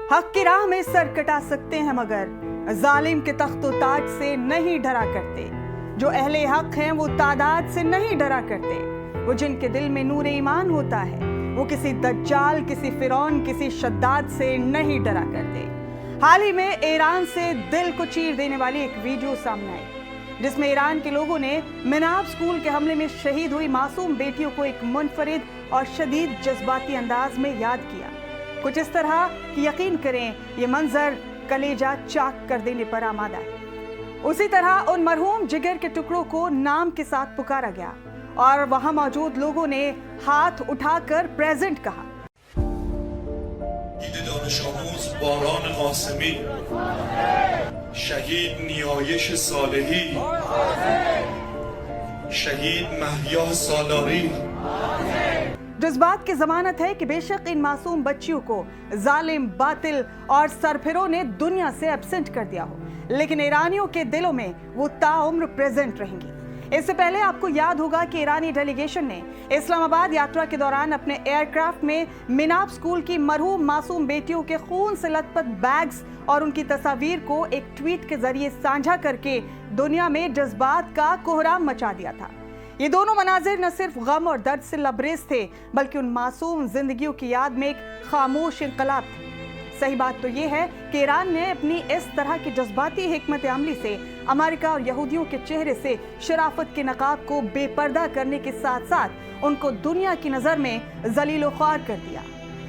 हक की राह में सर कटा सकते हैं मगर जालिम के तख्तो ताज से नहीं डरा करते। जो अहले हक हैं वो तादाद से नहीं डरा करते। वो जिनके दिल में नूर ईमान होता है वो किसी दज्जाल, किसी फिरौन, किसी शद्दाद से नहीं डरा करते। हाल ही में ईरान से दिल को चीर देने वाली एक वीडियो सामने आई जिसमें ईरान के लोगों ने मिनाब स्कूल के हमले में शहीद हुई मासूम बेटियों को एक मुनफरिद और शदीद जज्बाती अंदाज में याद किया। कुछ इस तरह कि यकीन करें ये मंजर कलेजा चाक कर देने पर आमादा है। उसी तरह उन मरहूम जिगर के टुकड़ों को नाम के साथ पुकारा गया और वहां मौजूद लोगों ने हाथ उठाकर प्रेजेंट कहा। دانش آموز باران قاسمی، شهید نیایش صالحی، شهید مهیا سالاری। जज्बात की जमानत है कि बेशक इन मासूम बच्चियों को जालिम, बातिल और सरफिरों ने दुनिया से एब्सेंट कर दिया हो, लेकिन ईरानियों के दिलों में वो ताउम्र प्रेजेंट रहेंगी। इससे पहले आपको याद होगा कि ईरानी डेलीगेशन ने इस्लामाबाद यात्रा के दौरान अपने एयरक्राफ्ट में मिनाब स्कूल की मरहूम मासूम बेटियों के खून से लथपथ बैग्स और उनकी तस्वीर को एक ट्वीट के जरिए साझा करके दुनिया में जज्बात का कोहराम मचा दिया था। ये दोनों मनाजिर न सिर्फ गम और दर्द से लबरेज थे बल्कि उन मासूम जिंदगियों की याद में एक खामोश इंकलाब थे। सही बात तो ये है कि ईरान ने अपनी इस तरह की जज्बाती हिकमत अमली से अमेरिका और यहूदियों के चेहरे से शराफत के नकाब को बेपर्दा करने के साथ साथ उनको दुनिया की नज़र में जलीलो ख्वार कर दिया।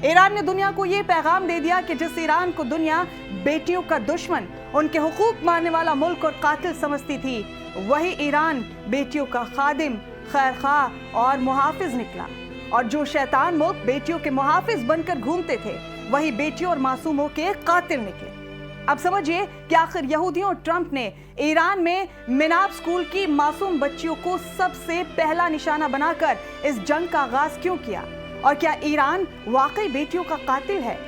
ईरान ने दुनिया को ये पैगाम दे दिया कि जिस ईरान को दुनिया बेटियों का दुश्मन, उनके हुकूक मारने वाला मुल्क और कातिल समझती थी, वही ईरान बेटियों का खादिम, खैरखा और मुहाफिज निकला। और जो शैतान मुल्क बेटियों के मुहाफिज बनकर घूमते थे वही बेटियों और मासूमों के कातिल निकले। अब समझिए कि आखिर यहूदियों और ट्रंप ने ईरान में मिनाब स्कूल की मासूम बच्चियों को सबसे पहला निशाना बनाकर इस जंग का आगाज क्यों किया, और क्या ईरान वाकई बेटियों का कातिल है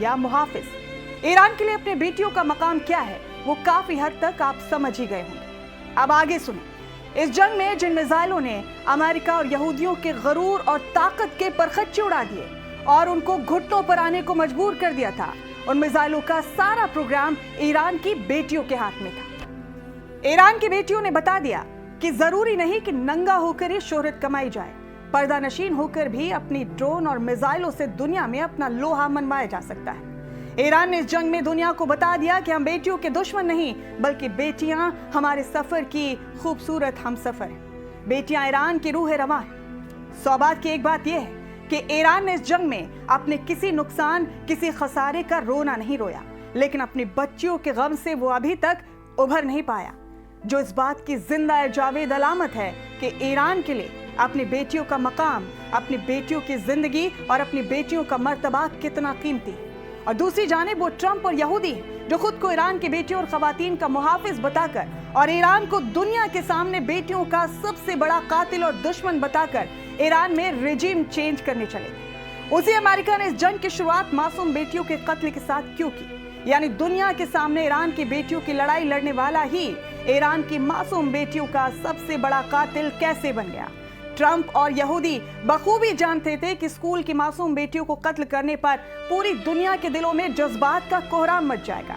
या मुहाफिज? ईरान के लिए अपने बेटियों का मकाम क्या है वो काफी हद तक आप समझ ही गए होंगे। अब आगे सुनिए। इस जंग में जिन मिसाइलों ने अमेरिका और यहूदियों के गरूर और ताकत के परखच्चे उड़ा दिए और उनको घुटनों पर आने को मजबूर कर दिया था, उन मिसाइलों का सारा प्रोग्राम ईरान की बेटियों के हाथ में था। ईरान की बेटियों ने बता दिया कि जरूरी नहीं कि नंगा होकर ही शोहरत कमाई जाए, पर्दा नशीन होकर भी अपनी ड्रोन और मिसाइलों से दुनिया में अपना लोहा मनवाया जा सकता है। ईरान ने इस जंग में दुनिया को बता दिया कि हम बेटियों के दुश्मन नहीं बल्कि बेटियां हमारे सफर की खूबसूरत हमसफर हैं। बेटियां ईरान की रूह रवां हैं। सौबात की एक बात यह है कि ईरान ने इस जंग में अपने किसी नुकसान, किसी खसारे का रोना नहीं रोया, लेकिन अपनी बच्चियों के गम से वो अभी तक उभर नहीं पाया, जो इस बात की जिंदा जावेद अलामत है कि ईरान के लिए अपनी बेटियों का मकाम, अपनी बेटियों की जिंदगी और अपनी बेटियों का मर्तबा कितना कीमती है। और दूसरी जानिब वो ट्रंप और यहूदी जो खुद को ईरान की बेटियों और खवातीन का मुहाफिज बताकर और ईरान को दुनिया के सामने बेटियों का सबसे बड़ा कातिल और दुश्मन बताकर ईरान में रेजिम चेंज करने चले। उसी अमेरिका ने इस जंग की शुरुआत मासूम बेटियों के कत्ल के साथ क्यों की? यानी दुनिया के सामने ईरान की बेटियों की लड़ाई लड़ने वाला ही ईरान की मासूम बेटियों का सबसे बड़ा कातिल कैसे बन गया? ट्रंप और यहूदी बखूबी जानते थे कि स्कूल की मासूम बेटियों को कत्ल करने पर पूरी दुनिया के दिलों में जज्बात का कोहराम मच जाएगा।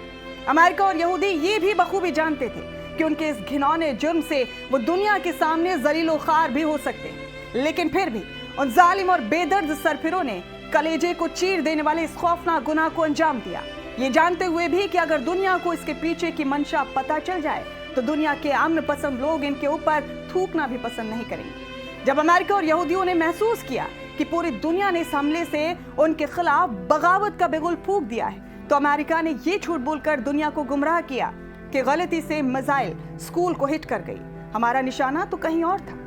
अमेरिका और यहूदी ये भी बखूबी जानते थे कि उनके इस घिनौने जुर्म से वो दुनिया के सामने जलीलो खार भी हो सकते हैं, लेकिन फिर भी उन जालिम और बेदर्द सरफिरों ने कलेजे को चीर देने वाले इस खौफनाक गुनाह को अंजाम दिया, ये जानते हुए भी कि अगर दुनिया को इसके पीछे की मंशा पता चल जाए तो दुनिया के अमन पसंद लोग इनके ऊपर थूकना भी पसंद नहीं करेंगे। जब अमेरिका और यहूदियों ने महसूस किया कि पूरी दुनिया ने इस हमले से उनके खिलाफ बगावत का बिगुल फूंक दिया है, तो अमेरिका ने ये झूठ बोलकर दुनिया को गुमराह किया कि गलती से मिसाइल स्कूल को हिट कर गई, हमारा निशाना तो कहीं और था।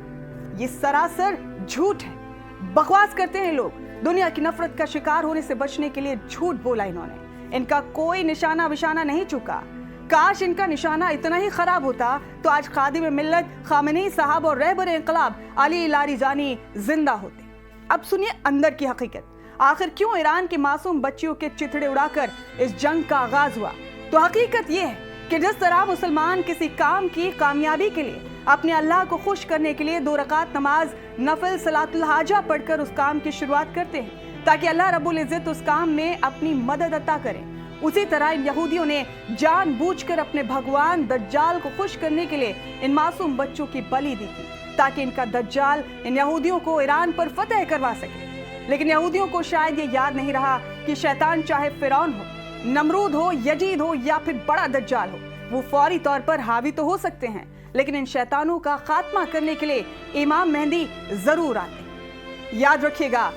ये सरासर झूठ है। बकवास करते हैं लोग। दुनिया की नफरत का शिकार होने से बचने के लिए झूठ बोला इन्होंने। इनका कोई निशाना विशाना नहीं चुका। काश इनका निशाना इतना ही खराब होता तो आज खादिम मिल्लत खामेनी साहब और रहबर इंकलाब अली लारीजानी जिंदा होते। अब सुनिए अंदर की हकीकत। आखिर क्यों ईरान की मासूम बच्चियों के चिथड़े उड़ाकर इस जंग का आगाज हुआ? तो हकीकत यह है कि जिस तरह मुसलमान किसी काम की कामयाबी के लिए अपने अल्लाह को खुश करने के लिए 2 रकात नमाज नफिल सलातुल हाजा पढ़कर उस काम की शुरुआत करते हैं ताकि अल्लाह रब्बुल इज्जत उस काम में अपनी मदद अता करें, उसी तरह इन यहूदियों ने जानबूझकर अपने भगवान दज्जाल को खुश करने के लिए इन मासूम बच्चों की बलि दी थी, ताकि इनका दज्जाल इन यहूदियों को ईरान पर फतह करवा सके। लेकिन यहूदियों को शायद ये याद नहीं रहा कि शैतान चाहे फिरौन हो, नमरूद हो, यजीद हो या फिर बड़ा दज्जाल हो, वो फौरी तौर पर हावी तो हो सकते हैं, लेकिन इन शैतानों का खात्मा करने के लिए इमाम मेहदी जरूर आते हैं। याद रखिएगा,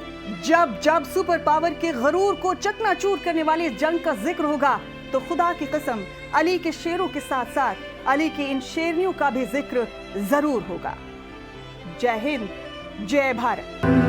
जब जब सुपर पावर के गरूर को चकनाचूर करने वाली इस जंग का जिक्र होगा तो खुदा की कसम अली के शेरों के साथ साथ अली की इन शेरनियों का भी जिक्र जरूर होगा। जय हिंद, जय भारत।